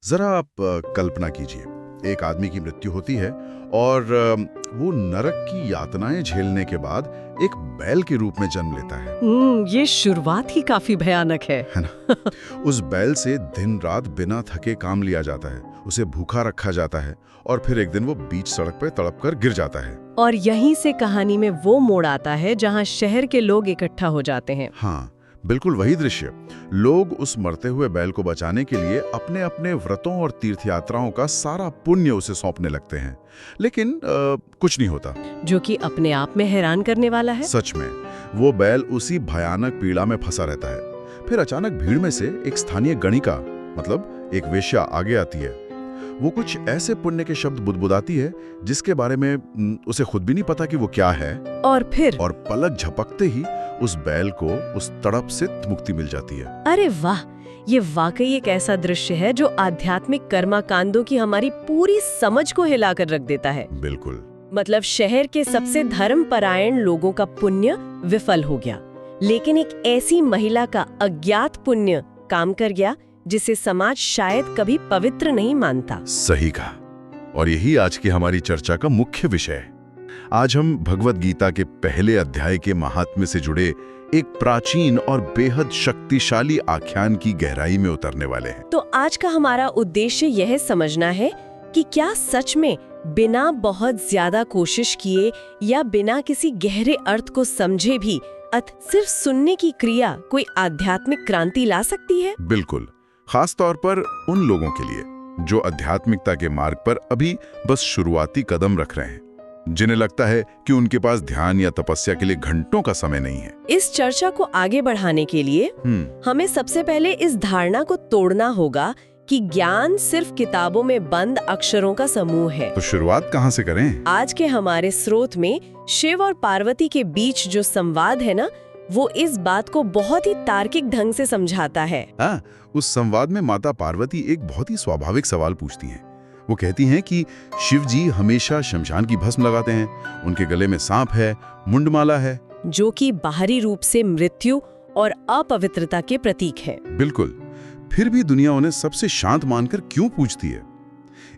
जरा आप कल्पना कीजिए, एक आदमी की मृत्यु होती है और वो नरक की यातनाएं झेलने के बाद एक बैल के रूप में जन्म लेता है। ये शुरुआत ही काफी भयानक है। है ना? उस बैल से दिन रात बिना थके काम लिया जाता है, उसे भूखा रखा जाता है और फिर एक दिन वो बीच सड़क पर तड़प कर गिर जाता है। और यहीं से कहानी में वो मोड़ आता है जहां शहर के लोग इकट्ठा हो जाते हैं। हाँ, बिल्कुल वही दृश्य। लोग उस मरते हुए बैल को बचाने के लिए अपने अपने व्रतों और तीर्थयात्राओं का सारा पुण्य उसे सौंपने लगते हैं, लेकिन कुछ नहीं होता। जो कि अपने आप में हैरान करने वाला है। सच में वो बैल उसी भयानक पीड़ा में फंसा रहता है। फिर अचानक भीड़ में से एक स्थानीय गणिका, मतलब एक वेश्या आगे आती है। वो कुछ ऐसे पुण्य के शब्द बुदबुदाती है जिसके बारे में उसे खुद भी नहीं पता कि वो क्या है। और पलक झपकते ही उस बैल को उस तड़प से मुक्ति मिल जाती है। अरे वाह, ये वाकई एक ऐसा दृश्य है जो आध्यात्मिक कर्मकांडों की हमारी पूरी समझ को हिलाकर रख देता है। बिल्कुल। मतलब शहर के सबसे धर्मपरायण लोगों का पुण्य विफल हो गया, लेकिन एक ऐसी महिला का अज्ञात पुण्य काम कर गया जिसे समाज शायद कभी पवित्र नहीं मानता। सही कहा। और यही आज की हमारी चर्चा का मुख्य विषय है। आज हम भगवद गीता के पहले अध्याय के महात्म्य से जुड़े एक प्राचीन और बेहद शक्तिशाली आख्यान की गहराई में उतरने वाले हैं। तो आज का हमारा उद्देश्य यह समझना है कि क्या सच में बिना बहुत ज्यादा कोशिश किए या बिना किसी गहरे अर्थ को समझे भी सिर्फ सुनने की क्रिया कोई आध्यात्मिक क्रांति ला सकती है? बिल्कुल, खास तौर पर उन लोगों के लिए जो आध्यात्मिकता के मार्ग पर अभी बस शुरुआती कदम रख रहे हैं, जिन्हें लगता है कि उनके पास ध्यान या तपस्या के लिए घंटों का समय नहीं है। इस चर्चा को आगे बढ़ाने के लिए हमें सबसे पहले इस धारणा को तोड़ना होगा कि ज्ञान सिर्फ किताबों में बंद अक्षरों का समूह है। तो शुरुआत कहाँ से करें? आज के हमारे स्रोत में शिव और पार्वती के बीच जो संवाद है ना, वो इस बात को बहुत ही तार्किक ढंग से समझाता है। उस संवाद में माता पार्वती एक बहुत ही स्वाभाविक सवाल पूछती हैं। वो कहती हैं कि शिव जी हमेशा शमशान की भस्म लगाते हैं, उनके गले में सांप है, मुंडमाला है, जो कि बाहरी रूप से मृत्यु और अपवित्रता के प्रतीक है। बिल्कुल। फिर भी दुनिया उन्हें सबसे शांत मानकर क्यों पूछती है?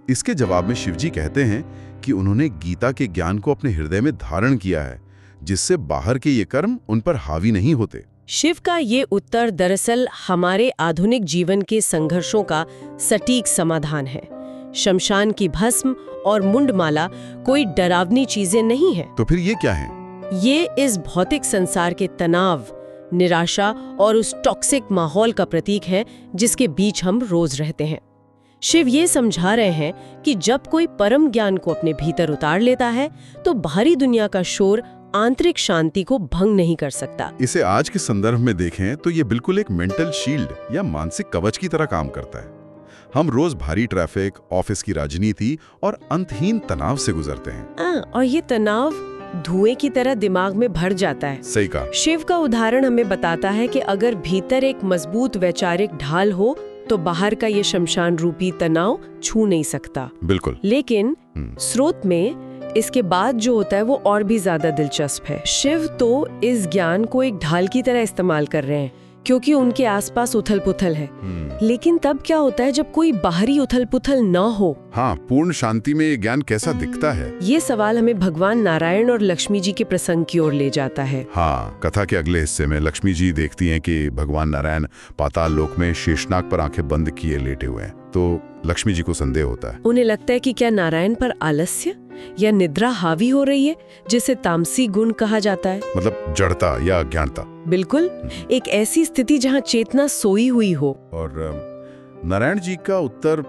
इसके जवाब में शिव जी कहते हैं कि उन्होंने गीता के ज्ञान को अपने हृदय में धारण किया है, जिससे बाहर के ये कर्म उन पर हावी नहीं होते। शिव का ये उत्तर दरअसल हमारे आधुनिक जीवन के संघर्षों का सटीक समाधान है। शमशान की भस्म और मुंडमाला कोई डरावनी चीजें नहीं है। तो फिर ये क्या है? ये इस भौतिक संसार के तनाव, निराशा और उस टॉक्सिक माहौल का प्रतीक है जिसके बीच हम रोज रहते हैं। शिव ये समझा रहे हैं कि जब कोई परम ज्ञान को अपने भीतर उतार लेता है तो बाहरी दुनिया का शोर आंतरिक शांति को भंग नहीं कर सकता। इसे आज के संदर्भ में देखें तो ये बिल्कुल एक मेंटल शील्ड या मानसिक कवच की तरह काम करता है। हम रोज भारी ट्रैफिक, ऑफिस की राजनीति और अंतहीन तनाव से गुजरते हैं। और ये तनाव धुएं की तरह दिमाग में भर जाता है। सही कहा। शिव का उदाहरण हमें बताता है कि अगर भीतर एक मजबूत वैचारिक ढाल हो तो बाहर का ये शमशान रूपी तनाव छू नहीं सकता। बिल्कुल। लेकिन स्रोत में इसके बाद जो होता है वो और भी ज्यादा दिलचस्प है। शिव तो इस ज्ञान को एक ढाल की तरह इस्तेमाल कर रहे हैं क्योंकि उनके आसपास उथल पुथल है। लेकिन तब क्या होता है जब कोई बाहरी उथल पुथल न हो? हाँ, पूर्ण शांति में ये ज्ञान कैसा दिखता है? ये सवाल हमें भगवान नारायण और लक्ष्मी जी के प्रसंग की ओर ले जाता है। हाँ, कथा के अगले हिस्से में लक्ष्मी जी देखती हैं कि भगवान नारायण पाताल लोक में शेषनाग पर आंखें बंद किए लेटे हुए हैं। तो लक्ष्मी जी को संदेह होता है। उन्हें लगता है कि क्या नारायण पर आलस्य या निद्रा हावी हो रही है, जिसे तामसी गुण कहा जाता है, मतलब जड़ता या अज्ञानता। बिल्कुल, एक ऐसी स्थिति जहां चेतना सोई हुई हो। और नारायण जी का उत्तर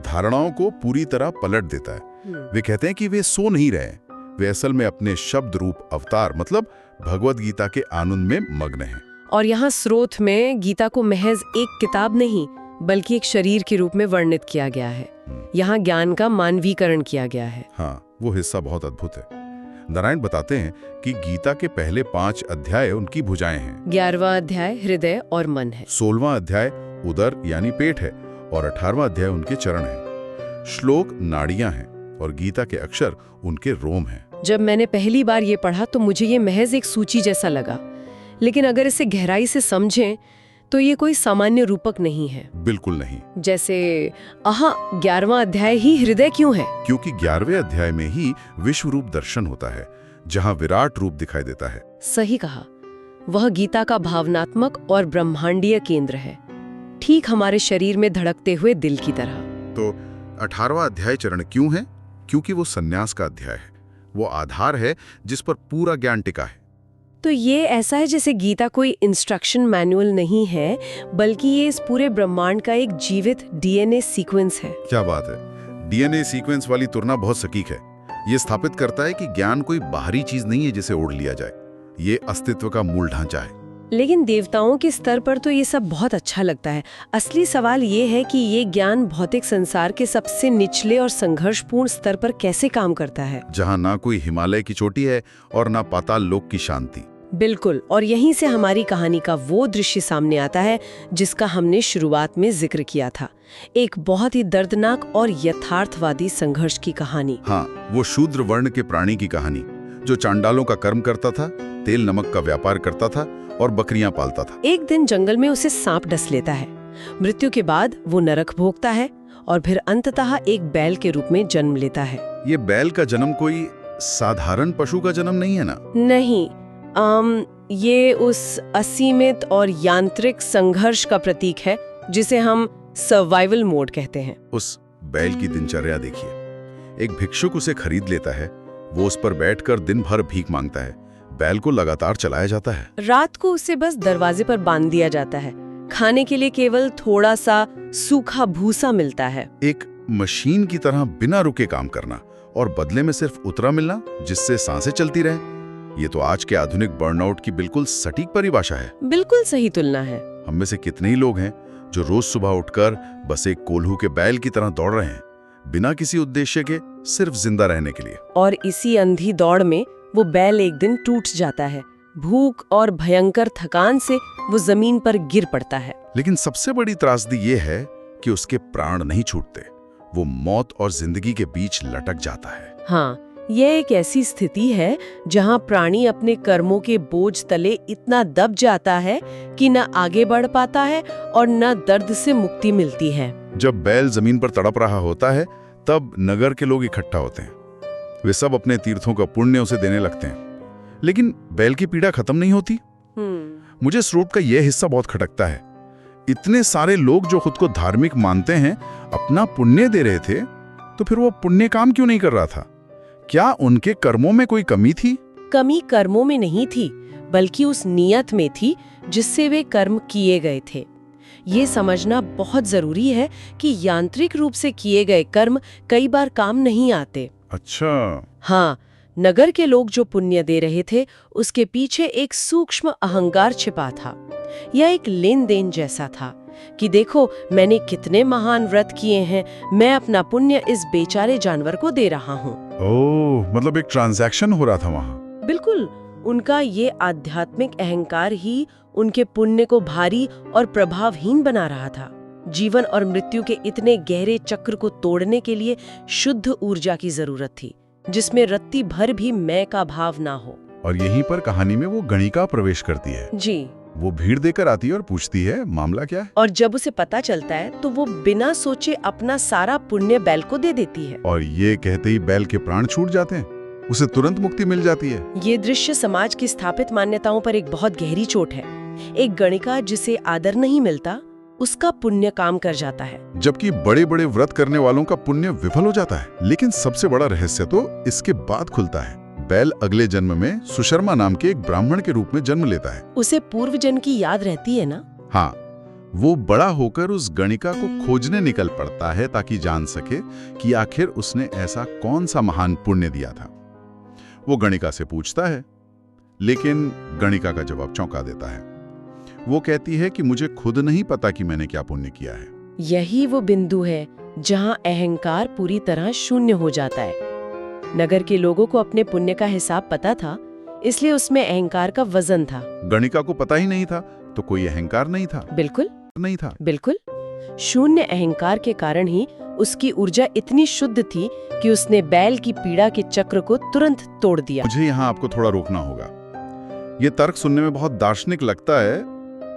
धारणाओं को पूरी तरह पलट देता है। वे कहते हैं कि वे सो नहीं रहे, वे असल में अपने शब्द रूप अवतार मतलब भगवद गीता के आनंद में मग्न हैं। और यहाँ स्रोत में गीता को महज एक किताब नहीं बल्कि एक शरीर के रूप में वर्णित किया गया है। यहाँ ज्ञान का मानवीकरण किया गया है। हाँ, वो हिस्सा बहुत अद्भुत है। नारायण बताते हैं कि गीता के पहले 5 अध्याय उनकी भुजाएं हैं। 11वां अध्याय हृदय और मन है। 16वां अध्याय उदर यानी पेट है और 18वां अध्याय उनके चरण है। श्लोक नाड़ियां हैं और गीता के अक्षर उनके रोम हैं। जब मैंने पहली बार ये पढ़ा तो मुझे ये महज एक सूची जैसा लगा, लेकिन अगर इसे गहराई से समझें तो ये कोई सामान्य रूपक नहीं है। बिल्कुल नहीं, जैसे 11वां अध्याय ही हृदय क्यों है? क्योंकि 11वें अध्याय में ही विश्व रूप दर्शन होता है, जहां विराट रूप दिखाई देता है। सही कहा, वह गीता का भावनात्मक और ब्रह्मांडीय केंद्र है, ठीक हमारे शरीर में धड़कते हुए दिल की तरह। तो 18वां अध्याय चरण क्यों है? क्योंकि वो सन्यास का अध्याय है, वो आधार है जिस पर पूरा ज्ञान टिका है। तो ये ऐसा है जैसे गीता कोई इंस्ट्रक्शन मैनुअल नहीं है, बल्कि ये इस पूरे ब्रह्मांड का एक जीवित डीएनए सीक्वेंस है। क्या बात है, डीएनए सीक्वेंस वाली तुलना बहुत सटीक है। ये स्थापित करता है कि ज्ञान कोई बाहरी चीज नहीं है जिसे ओढ़ लिया जाए, ये अस्तित्व का मूल ढांचा है। लेकिन देवताओं के स्तर पर तो ये सब बहुत अच्छा लगता है। असली सवाल ये है कि ये ज्ञान भौतिक संसार के सबसे निचले और संघर्षपूर्ण स्तर पर कैसे काम करता है, जहां ना कोई हिमालय की चोटी है और ना पाताल लोक की शांति। बिल्कुल, और यहीं से हमारी कहानी का वो दृश्य सामने आता है जिसका हमने शुरुआत में जिक्र किया था। एक बहुत ही दर्दनाक और यथार्थवादी संघर्ष की कहानी। हाँ, वो शूद्र वर्ण के प्राणी की कहानी जो चांडालों का कर्म करता था, तेल नमक का व्यापार करता था और बकरियां पालता था। एक दिन जंगल में उसे सांप डस लेता है। मृत्यु के बाद वो नरक भोगता है और फिर अंततः एक बैल के रूप में जन्म लेता है। ये बैल का जन्म कोई साधारण पशु का जन्म नहीं है ना? नहीं, ये उस असीमित और यांत्रिक संघर्ष का प्रतीक है जिसे हम सर्वाइवल मोड कहते हैं। उस बैल की दिनचर्या देखिए, एक भिक्षुक उसे खरीद लेता है, वो उस पर बैठकर दिन भर भीख मांगता है, बैल को लगातार चलाया जाता है। रात को उसे बस दरवाजे पर बांध दिया जाता है, खाने के लिए केवल थोड़ा सा सूखा भूसा मिलता है। एक मशीन की तरह बिना रुके काम करना और बदले में सिर्फ उतरा मिलना जिससे सांसें चलती रहे, ये तो आज के आधुनिक बर्नआउट की बिल्कुल सटीक परिभाषा है। बिल्कुल सही तुलना है। हम में से कितने ही लोग हैं जो रोज सुबह उठकर बस एक कोल्हू के बैल की तरह दौड़ रहे हैं, बिना किसी उद्देश्य के, सिर्फ जिंदा रहने के लिए। और इसी अंधी दौड़ में वो बैल एक दिन टूट जाता है। भूख और भयंकर थकान से वो जमीन पर गिर पड़ता है। लेकिन सबसे बड़ी त्रासदी ये है कि उसके प्राण नहीं छूटते, वो मौत और जिंदगी के बीच लटक जाता है। हाँ, यह एक ऐसी स्थिति है जहां प्राणी अपने कर्मों के बोझ तले इतना दब जाता है कि न आगे बढ़ पाता है और न दर्द से मुक्ति मिलती है। जब बैल जमीन पर तड़प रहा होता है, तब नगर के लोग इकट्ठा होते हैं। वे सब अपने तीर्थों का पुण्य उसे देने लगते हैं। लेकिन बैल की पीड़ा खत्म नहीं होती। मुझे स्रोत का यह हिस्सा बहुत खटकता है। इतने सारे लोग जो खुद को धार्मिक मानते हैं, अपना पुण्य दे रहे थे, तो फिर वो पुण्य काम क्यों नहीं कर रहा था? क्या उनके कर्मों में कोई कमी थी? कमी कर्मों में नहीं थी, बल्कि उस नियत में थी जिससे वे कर्म किए गए थे। ये समझना बहुत जरूरी है कि यांत्रिक रूप से किए गए कर्म कई बार काम नहीं आते। अच्छा। हाँ, नगर के लोग जो पुण्य दे रहे थे, उसके पीछे एक सूक्ष्म अहंकार छिपा था। यह एक लेन देन जैसा था कि देखो, मैंने कितने महान व्रत किए हैं, मैं अपना पुण्य इस बेचारे जानवर को दे रहा हूँ। ओह, मतलब एक ट्रांजैक्शन हो रहा था वहाँ। बिल्कुल, उनका ये आध्यात्मिक अहंकार ही उनके पुण्य को भारी और प्रभावहीन बना रहा था। जीवन और मृत्यु के इतने गहरे चक्र को तोड़ने के लिए शुद्ध ऊर्जा की जरूरत थी, जिसमें रत्ती भर भी मैं का भाव ना हो। और यहीं पर कहानी में वो गणिका प्रवेश करती है। जी, वो भीड़ देकर आती है और पूछती है, मामला क्या है? और जब उसे पता चलता है तो वो बिना सोचे अपना सारा पुण्य बैल को दे देती है। और ये कहते ही बैल के प्राण छूट जाते हैं, उसे तुरंत मुक्ति मिल जाती है। ये दृश्य समाज की स्थापित मान्यताओं पर एक बहुत गहरी चोट है। एक गणिका जिसे आदर नहीं मिलता, उसका पुण्य काम कर जाता है, जबकि बड़े बड़े व्रत करने वालों का पुण्य विफल हो जाता है। लेकिन सबसे बड़ा रहस्य तो इसके बाद खुलता है। बैल अगले जन्म में सुशर्मा नाम के एक ब्राह्मण के रूप में जन्म लेता है। उसे पूर्व जन्म की याद रहती है ना? हाँ, वो बड़ा होकर उस गणिका को खोजने निकल पड़ता है ताकि जान सके कि आखिर उसने ऐसा कौन सा महान पुण्य दिया था। वो गणिका से पूछता है, लेकिन गणिका का जवाब चौंका देता है। वो कहती है कि मुझे खुद नहीं पता कि मैंने क्या पुण्य किया है। यही वो बिंदु है जहां अहंकार पूरी तरह शून्य हो जाता है। नगर के लोगों को अपने पुण्य का हिसाब पता था, इसलिए उसमें अहंकार का वजन था। गणिका को पता ही नहीं था, तो कोई अहंकार नहीं था। बिल्कुल नहीं था। बिल्कुल, शून्य अहंकार के कारण ही उसकी ऊर्जा इतनी शुद्ध थी कि उसने बैल की पीड़ा के चक्र को तुरंत तोड़ दिया। मुझे यहाँ आपको थोड़ा रोकना होगा। ये तर्क सुनने में बहुत दार्शनिक लगता है,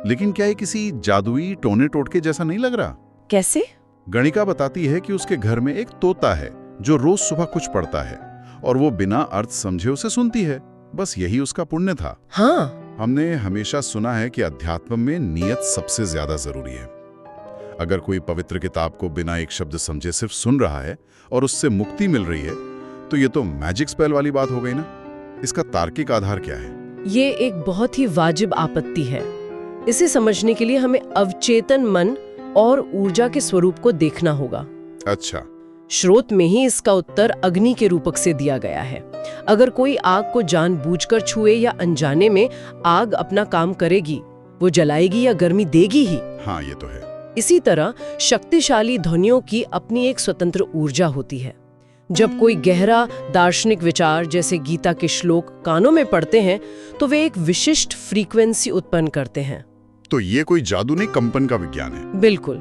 लेकिन क्या ये किसी जादुई टोने टोटके जैसा नहीं लग रहा? कैसे? गणिका बताती है कि उसके घर में एक तोता है जो रोज सुबह कुछ पढ़ता है और वो बिना अर्थ समझे उसे सुनती है। बस यही उसका पुण्य था। हाँ, हमने हमेशा सुना है कि अध्यात्म में नियत सबसे ज्यादा जरूरी है। अगर कोई पवित्र किताब को बिना एक शब्द समझे सिर्फ सुन रहा है और उससे मुक्ति मिल रही है, तो ये तो मैजिक स्पेल वाली बात हो गई ना। इसका तार्किक आधार क्या है? ये एक बहुत ही वाजिब आपत्ति है। इसे समझने के लिए हमें अवचेतन मन और ऊर्जा के स्वरूप को देखना होगा। अच्छा। स्रोत में ही इसका उत्तर अग्नि के रूपक से दिया गया है। अगर कोई आग को जानबूझकर छुए या अनजाने में, आग अपना काम करेगी, वो जलाएगी या गर्मी देगी ही। हाँ, ये तो है। इसी तरह शक्तिशाली ध्वनियों की अपनी एक स्वतंत्र ऊर्जा होती है। जब कोई गहरा दार्शनिक विचार जैसे गीता के श्लोक कानों में पड़ते हैं, तो वे एक विशिष्ट फ्रीक्वेंसी उत्पन्न करते हैं। तो ये कोई जादू नहीं, कंपन का विज्ञान है। बिल्कुल।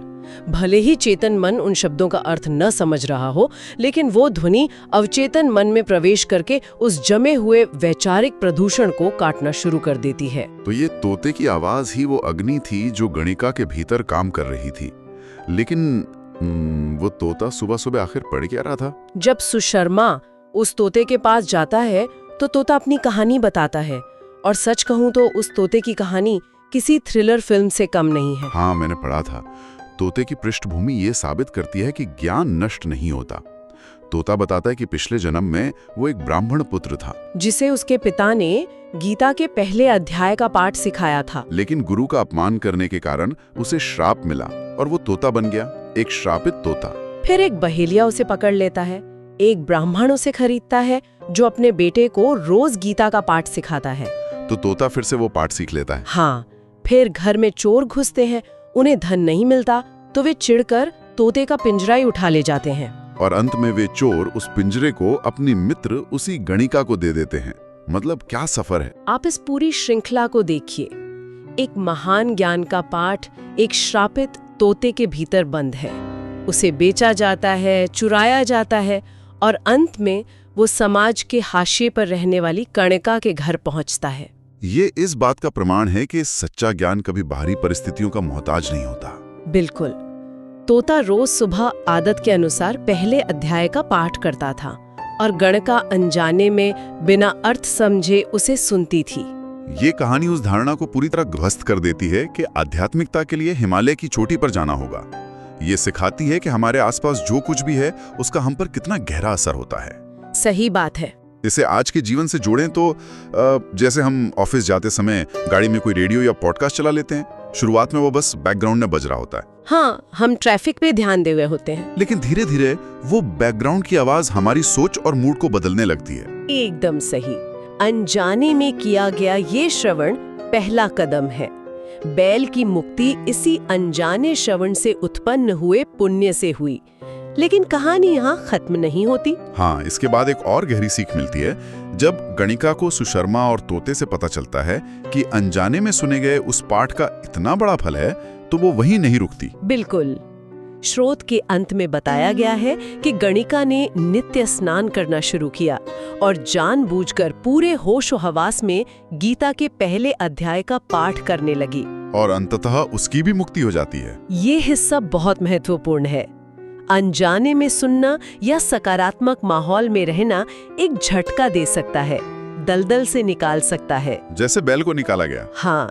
भले ही चेतन मन उन शब्दों का अर्थ न समझ रहा हो, लेकिन वो ध्वनि अवचेतन मन में प्रवेश करके उस जमे हुए वैचारिक प्रदूषण को काटना शुरू कर देती है। तो ये तोते की आवाज ही वो अग्नि थी जो गणिका के भीतर काम कर रही थी। लेकिन वो तोता सुबह सुबह आखिर पढ़ क्या रहा था? जब सुशर्मा उस तोते के पास जाता है तो तोता अपनी कहानी बताता है, और सच कहूं तो उस तोते की कहानी किसी थ्रिलर फिल्म से कम नहीं है। हाँ, मैंने पढ़ा था। तोते की पृष्ठभूमि ये साबित करती है कि ज्ञान नष्ट नहीं होता। तोता बताता है कि पिछले जन्म में वो एक ब्राह्मण पुत्र था जिसे उसके पिता ने गीता के पहले अध्याय का पाठ सिखाया था। लेकिन गुरु का अपमान करने के कारण उसे श्राप मिला और वो तोता बन गया, एक श्रापित तोता। फिर एक बहेलिया उसे पकड़ लेता है। एक ब्राह्मण उसे खरीदता है जो अपने बेटे को रोज गीता का पाठ सिखाता है। तो तोता फिर से वो पाठ सीख लेता है। हाँ, फिर घर में चोर घुसते हैं, उन्हें धन नहीं मिलता तो वे चिढ़कर तोते का पिंजरा ही उठा ले जाते हैं। और अंत में वे चोर उस पिंजरे को अपनी मित्र उसी गणिका को दे देते हैं। मतलब क्या सफर है। आप इस पूरी श्रृंखला को देखिए। एक महान ज्ञान का पाठ एक श्रापित तोते के भीतर बंद है। उसे बेचा जाता है, चुराया जाता है, और अंत में वो समाज के हाशिए पर रहने वाली गणिका के घर पहुंचता है। ये इस बात का प्रमाण है कि सच्चा ज्ञान कभी बाहरी परिस्थितियों का मोहताज नहीं होता। बिल्कुल। तोता रोज सुबह आदत के अनुसार पहले अध्याय का पाठ करता था और गणिका अनजाने में बिना अर्थ समझे उसे सुनती थी। ये कहानी उस धारणा को पूरी तरह ध्वस्त कर देती है कि आध्यात्मिकता के लिए हिमालय की चोटी पर जाना होगा। ये सिखाती है कि हमारे आसपास जो कुछ भी है उसका हम पर कितना गहरा असर होता है। सही बात है। इसे आज के जीवन से जोड़ें तो जैसे हम ऑफिस जाते समय गाड़ी में कोई रेडियो या पॉडकास्ट चला लेते हैं। शुरुआत में वो बस बैकग्राउंड में बज रहा होता है। हाँ, हम ट्रैफिक पे ध्यान दे हुए होते हैं। लेकिन धीरे धीरे वो बैकग्राउंड की आवाज हमारी सोच और मूड को बदलने लगती है। एकदम सही। अनजाने में किया गया ये श्रवण पहला कदम है। बैल की मुक्ति इसी अनजाने श्रवण से उत्पन्न हुए पुण्य से हुई। लेकिन कहानी यहाँ खत्म नहीं होती। हाँ, इसके बाद एक और गहरी सीख मिलती है। जब गणिका को सुशर्मा और तोते से पता चलता है कि अनजाने में सुने गए उस पाठ का इतना बड़ा फल है, तो वो वहीं नहीं रुकती। बिल्कुल। स्रोत के अंत में बताया गया है कि गणिका ने नित्य स्नान करना शुरू किया और जानबूझकर पूरे होशो हवास में गीता के पहले अध्याय का पाठ करने लगी। और अंततः उसकी भी मुक्ति हो जाती है। ये हिस्सा बहुत महत्वपूर्ण है। अनजाने में सुनना या सकारात्मक माहौल में रहना एक झटका दे सकता है, दलदल से निकाल सकता है, जैसे बैल को निकाला गया। हाँ,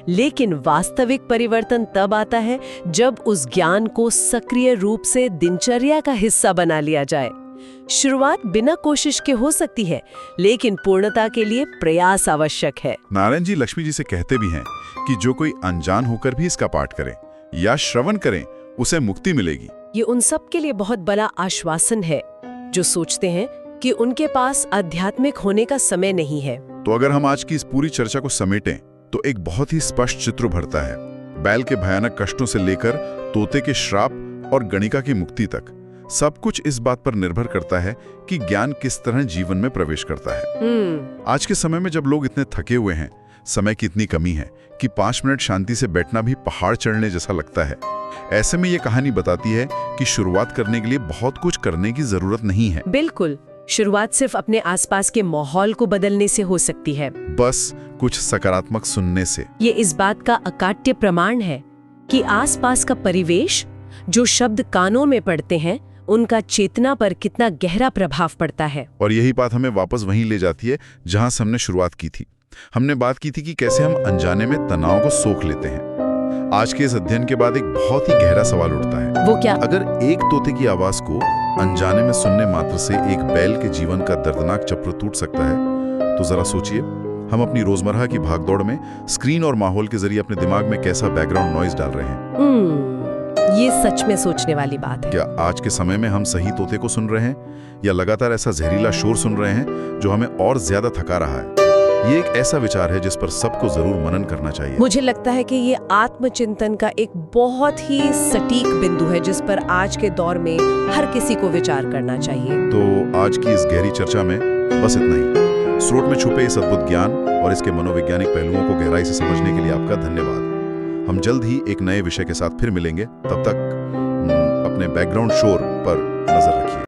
लेकिन वास्तविक परिवर्तन तब आता है जब उस ज्ञान को सक्रिय रूप से दिनचर्या का हिस्सा बना लिया जाए। शुरुआत बिना कोशिश के हो सकती है, लेकिन पूर्णता के लिए प्रयास आवश्यक है। नारायण जी लक्ष्मी जी से कहते भी हैं कि जो कोई अनजान होकर भी इसका पाठ करे या श्रवण करे, उसे मुक्ति मिलेगी। ये उन सब के लिए बहुत बड़ा आश्वासन है जो सोचते हैं कि उनके पास आध्यात्मिक होने का समय नहीं है। तो अगर हम आज की इस पूरी चर्चा को समेटें तो एक बहुत ही स्पष्ट चित्र उभरता है। बैल के भयानक कष्टों से लेकर तोते के श्राप और गणिका की मुक्ति तक सब कुछ इस बात पर निर्भर करता है कि ज्ञान किस तरह जीवन में प्रवेश करता है। आज के समय में जब लोग इतने थके हुए हैं, समय की इतनी कमी है कि 5 मिनट शांति से बैठना भी पहाड़ चढ़ने जैसा लगता है। ऐसे में ये कहानी बताती है कि शुरुआत करने के लिए बहुत कुछ करने की जरूरत नहीं है। बिल्कुल, शुरुआत सिर्फ अपने आसपास के माहौल को बदलने से हो सकती है। बस कुछ सकारात्मक सुनने से। ये इस बात का अकाट्य प्रमाण है कि आसपास का परिवेश, जो शब्द कानों में पड़ते हैं, उनका चेतना पर कितना गहरा प्रभाव पड़ता है। और यही बात हमें वापस वहीं ले जाती है जहां से हमने शुरुआत की थी। हमने बात की थी कि कैसे हम अनजाने में तनाव को सोख लेते हैं। आज के इस अध्ययन के बाद एक बहुत ही गहरा सवाल उठता है। वो क्या? अगर एक तोते की आवाज को अनजाने में सुनने मात्र से एक बैल के जीवन का दर्दनाक चक्र टूट सकता है, तो जरा सोचिए, हम अपनी रोजमर्रा की भागदौड़ में स्क्रीन और माहौल के जरिए अपने दिमाग में कैसा बैकग्राउंड नॉइज डाल रहे हैं। ये सच में सोचने वाली बात है। क्या आज के समय में हम सही तोते को सुन रहे हैं, या लगातार ऐसा जहरीला शोर सुन रहे हैं जो हमें और ज्यादा थका रहा है? ये एक ऐसा विचार है जिस पर सबको जरूर मनन करना चाहिए। मुझे लगता है कि ये आत्मचिंतन का एक बहुत ही सटीक बिंदु है जिस पर आज के दौर में हर किसी को विचार करना चाहिए। तो आज की इस गहरी चर्चा में बस इतना ही। स्रोत में छुपे इस अद्भुत ज्ञान और इसके मनोवैज्ञानिक पहलुओं को गहराई से समझने के लिए आपका धन्यवाद। हम जल्द ही एक नए विषय के साथ फिर मिलेंगे। तब तक अपने बैकग्राउंड शोर पर नजर रखिए।